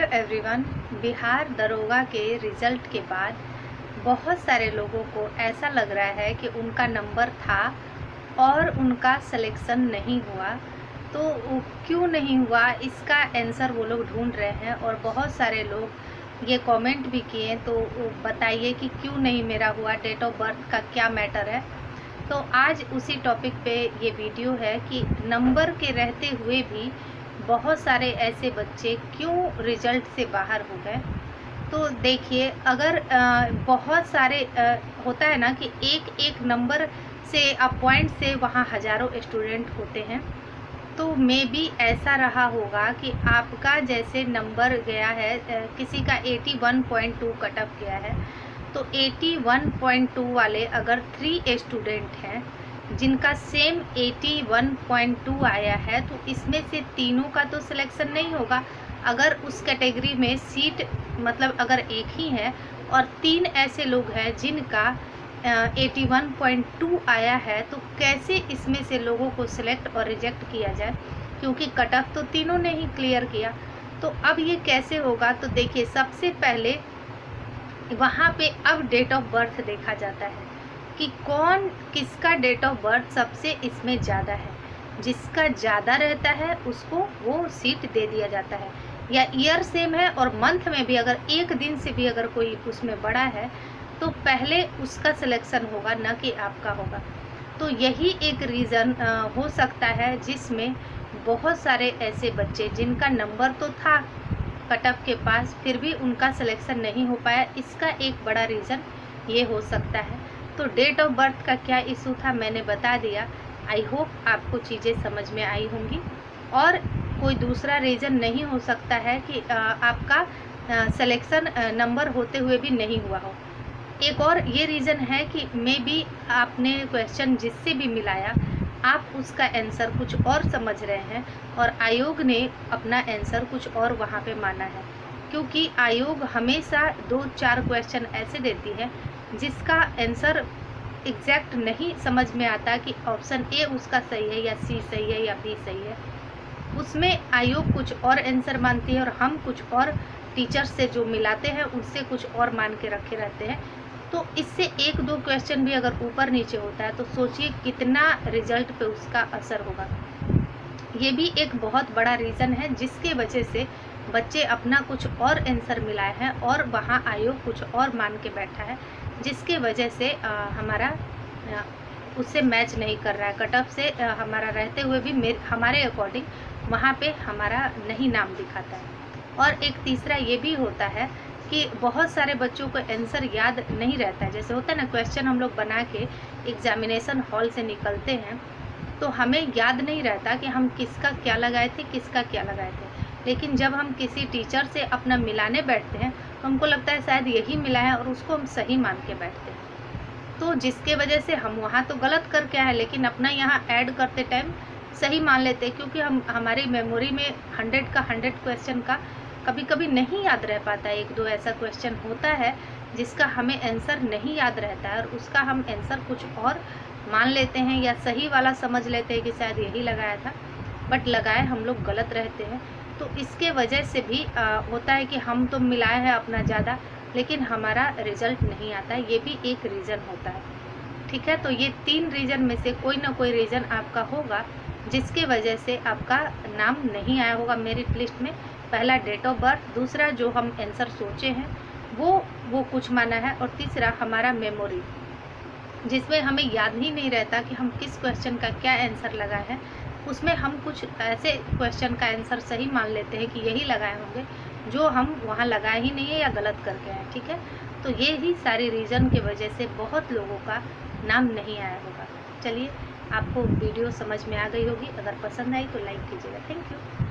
Everyone, Bihar दरोगा के result के बाद बहुत सारे लोगों को ऐसा लग रहा है कि उनका नंबर था और उनका सिलेक्शन नहीं हुआ। तो वो क्यों नहीं हुआ, इसका आंसर वो लोग ढूंढ रहे हैं और बहुत सारे लोग ये कमेंट भी किए। तो बताइए कि क्यों नहीं मेरा हुआ, डेट ऑफ बर्थ का क्या मैटर है। तो आज उसी टॉपिक पे ये वीडियो है कि नंबर के रहते हुए भी बहुत सारे ऐसे बच्चे क्यों रिजल्ट से बाहर हो गए। तो देखिए, अगर बहुत सारे होता है ना कि एक एक नंबर से पॉइंट से वहाँ हज़ारों स्टूडेंट होते हैं। तो मे बी ऐसा रहा होगा कि आपका जैसे नंबर गया है, किसी का 81.2 कट ऑफ गया है, तो 81.2 वाले अगर 3 स्टूडेंट हैं जिनका सेम 81.2 आया है, तो इसमें से तीनों का तो सिलेक्शन नहीं होगा। अगर उस कैटेगरी में सीट मतलब अगर एक ही है और 3 ऐसे लोग हैं जिनका 81.2 आया है, तो कैसे इसमें से लोगों को सिलेक्ट और रिजेक्ट किया जाए, क्योंकि कट ऑफ तो तीनों ने ही क्लियर किया। तो अब ये कैसे होगा। तो देखिए, सबसे पहले वहाँ पे अब डेट ऑफ बर्थ देखा जाता है कि कौन किसका डेट ऑफ बर्थ सबसे इसमें ज़्यादा है। जिसका ज़्यादा रहता है उसको वो सीट दे दिया जाता है, या ईयर सेम है और मंथ में भी अगर एक दिन से भी अगर कोई उसमें बड़ा है तो पहले उसका सिलेक्शन होगा, ना कि आपका होगा। तो यही एक रीज़न हो सकता है जिसमें बहुत सारे ऐसे बच्चे जिनका नंबर तो था कट ऑफ के पास, फिर भी उनका सिलेक्शन नहीं हो पाया। इसका एक बड़ा रीज़न ये हो सकता है। तो डेट ऑफ बर्थ का क्या इशू था मैंने बता दिया। आई होप आपको चीज़ें समझ में आई होंगी। और कोई दूसरा रीज़न नहीं हो सकता है कि आपका सिलेक्शन नंबर होते हुए भी नहीं हुआ हो। एक और ये रीज़न है कि मे बी आपने क्वेश्चन जिससे भी मिलाया, आप उसका आंसर कुछ और समझ रहे हैं और आयोग ने अपना आंसर कुछ और वहाँ पे माना है। क्योंकि आयोग हमेशा 2-4 क्वेश्चन ऐसे देती है जिसका आंसर एग्जैक्ट नहीं समझ में आता कि ऑप्शन ए उसका सही है या सी सही है या बी सही है। उसमें आयोग कुछ और आंसर मानती है और हम कुछ और टीचर्स से जो मिलाते हैं उससे कुछ और मान के रखे रहते हैं। तो इससे 1-2 क्वेश्चन भी अगर ऊपर नीचे होता है तो सोचिए कितना रिजल्ट पे उसका असर होगा। ये भी एक बहुत बड़ा रीज़न है जिसके वजह से बच्चे अपना कुछ और आंसर मिलाए हैं और वहाँ आयोग कुछ और मान के बैठा है, जिसके वजह से हमारा उससे मैच नहीं कर रहा है। कट ऑफ से हमारा रहते हुए भी हमारे अकॉर्डिंग वहाँ पे हमारा नहीं नाम दिखाता है। और एक तीसरा ये भी होता है कि बहुत सारे बच्चों को आंसर याद नहीं रहता है। जैसे होता है ना, क्वेश्चन हम लोग बना के एग्जामिनेशन हॉल से निकलते हैं तो हमें याद नहीं रहता कि हम किसका क्या लगाए थे, किसका क्या लगाए थे। लेकिन जब हम किसी टीचर से अपना मिलाने बैठते हैं तो हमको लगता है शायद यही मिला है और उसको हम सही मान के बैठते हैं। तो जिसके वजह से हम वहाँ तो गलत करके आए, लेकिन अपना यहाँ ऐड करते टाइम सही मान लेते हैं, क्योंकि हमारी मेमोरी में 100 का 100 क्वेश्चन का कभी कभी नहीं याद रह पाता है। 1-2 ऐसा क्वेश्चन होता है जिसका हमें आंसर नहीं याद रहता है और उसका हम आंसर कुछ और मान लेते हैं या सही वाला समझ लेते हैं कि शायद यही लगाया था, बट लगाए हम लोग गलत रहते हैं। तो इसके वजह से भी होता है कि हम तो मिलाए हैं अपना ज़्यादा, लेकिन हमारा रिजल्ट नहीं आता है। ये भी एक रीज़न होता है। ठीक है, तो ये 3 रीज़न में से कोई ना कोई रीज़न आपका होगा जिसके वजह से आपका नाम नहीं आया होगा मेरिट लिस्ट में। पहला डेट ऑफ बर्थ, दूसरा जो हम आंसर सोचे हैं वो कुछ माना है, और तीसरा हमारा मेमोरी, जिसमें हमें याद ही नहीं रहता कि हम किस क्वेश्चन का क्या आंसर लगाए हैं। उसमें हम कुछ ऐसे क्वेश्चन का आंसर सही मान लेते हैं कि यही लगाए होंगे जो हम वहाँ लगाए ही नहीं है या गलत करके आए। ठीक है, तो ये ही सारी रीज़न की वजह से बहुत लोगों का नाम नहीं आया होगा। चलिए, आपको वीडियो समझ में आ गई होगी। अगर पसंद आई तो लाइक कीजिएगा। Thank you.